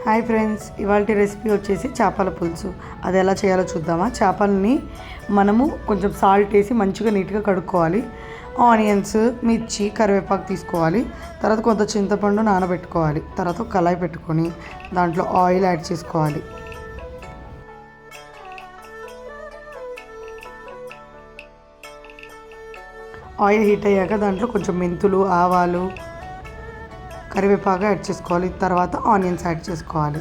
Hi friends, ఇవాళ recipe వచ్చేసి చేపల పులుసు. అది ఎలా చేయాలో చూద్దామా. చేపల్ని మనము కొంచెం సాల్ట్ వేసి మంచిగా నీట్గా కడుక్కోవాలి. ఆనియన్స్, మిర్చి, కరివేపాకు తీసుకోవాలి. తర్వాత కొంత చింతపండు నానబెట్టుకోవాలి. తర్వాత కళాయి పెట్టుకొని దాంట్లో ఆయిల్ యాడ్ చేసుకోవాలి. ఆయిల్ హీట్ అయ్యాక దాంట్లో కొంచెం మెంతులు, ఆవాలు, కరివేపాకు యాడ్ చేసుకోవాలి. తర్వాత ఆనియన్స్ యాడ్ చేసుకోవాలి.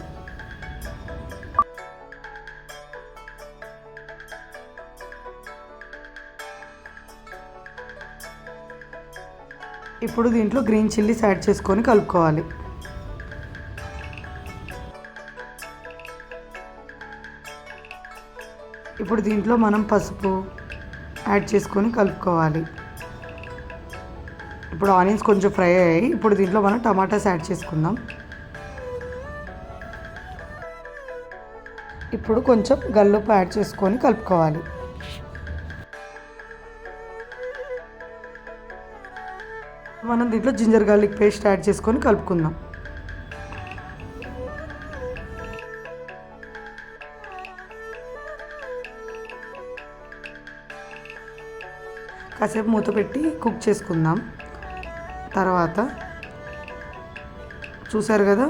ఇప్పుడు దీంట్లో గ్రీన్ చిల్లీస్ యాడ్ చేసుకొని కలుపుకోవాలి. ఇప్పుడు దీంట్లో మనం పసుపు యాడ్ చేసుకొని కలుపుకోవాలి. ఇప్పుడు ఆనియన్స్ కొంచెం ఫ్రై అయ్యాయి. ఇప్పుడు దీంట్లో మనం టమాటాస్ యాడ్ చేసుకుందాం. ఇప్పుడు కొంచెం గల్లుప్పు యాడ్ చేసుకొని కలుపుకోవాలి. మనం దీంట్లో జింజర్ గార్లిక్ పేస్ట్ యాడ్ చేసుకొని కలుపుకుందాం. కాసేపు మూత పెట్టి కుక్ చేసుకుందాం. తర్వాత చూసారు కదా,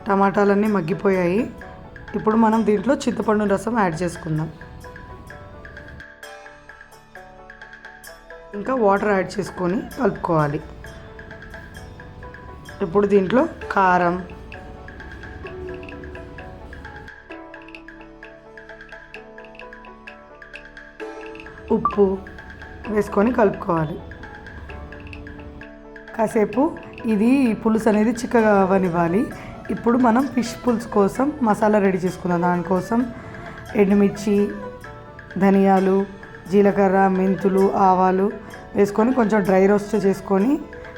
టమాటాలన్నీ మగ్గిపోయాయి. ఇప్పుడు మనం దీంట్లో చింతపండు రసం యాడ్ చేసుకుందాం. ఇంకా వాటర్ యాడ్ చేసుకొని కలుపుకోవాలి. ఇప్పుడు దీంట్లో కారం, ఉప్పు వేసుకొని కలుపుకోవాలి. కాసేపు ఇది పులుసు అనేది చిక్కగా అవ్వనివ్వాలి. ఇప్పుడు మనం ఫిష్ పులుసు కోసం మసాలా రెడీ చేసుకుందాం. దానికోసం ఎండుమిర్చి, ధనియాలు, జీలకర్ర, మెంతులు, ఆవాలు వేసుకొని కొంచెం డ్రై రోస్ట్ చేసుకొని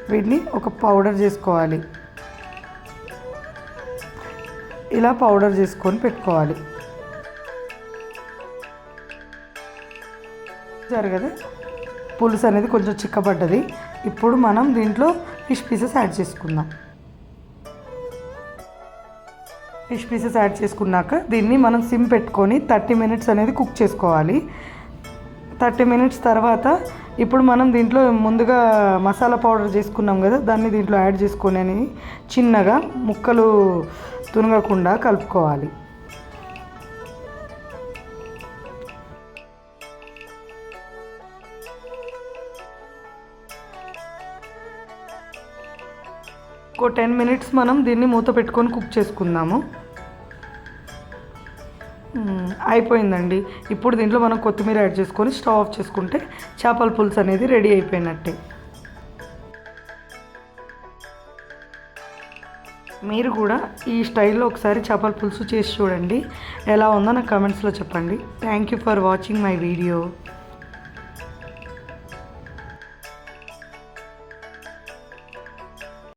వీటిని ఒక పౌడర్ చేసుకోవాలి. ఇలా పౌడర్ చేసుకొని పెట్టుకోవాలి. చూసారు కదా, పులుసు అనేది కొంచెం చిక్కబడ్డది. ఇప్పుడు మనం దీంట్లో ఫిష్ పీసెస్ యాడ్ చేసుకుందాం. ఫిష్ పీసెస్ యాడ్ చేసుకున్నాక దీన్ని మనం సిమ్ పెట్టుకొని 30 మినిట్స్ అనేది కుక్ చేసుకోవాలి. 30 మినిట్స్ తర్వాత ఇప్పుడు మనం దీంట్లో ముందుగా మసాలా పౌడర్ చేసుకున్నాం కదా, దాన్ని దీంట్లో యాడ్ చేసుకొని చిన్నగా ముక్కలు తునగకుండా కలుపుకోవాలి. ఒక 10 మినిట్స్ మనం దీన్ని మూత పెట్టుకొని కుక్ చేసుకుందాము. అయిపోయిందండి. ఇప్పుడు దీంట్లో మనం కొత్తిమీర యాడ్ చేసుకొని స్టవ్ ఆఫ్ చేసుకుంటే చేపల పులుసు అనేది రెడీ అయిపోయినట్టే. మీరు కూడా ఈ స్టైల్లో ఒకసారి చేపల పులుసు చేసి చూడండి. ఎలా ఉందో నాకు కామెంట్స్లో చెప్పండి. Thank you for watching my video.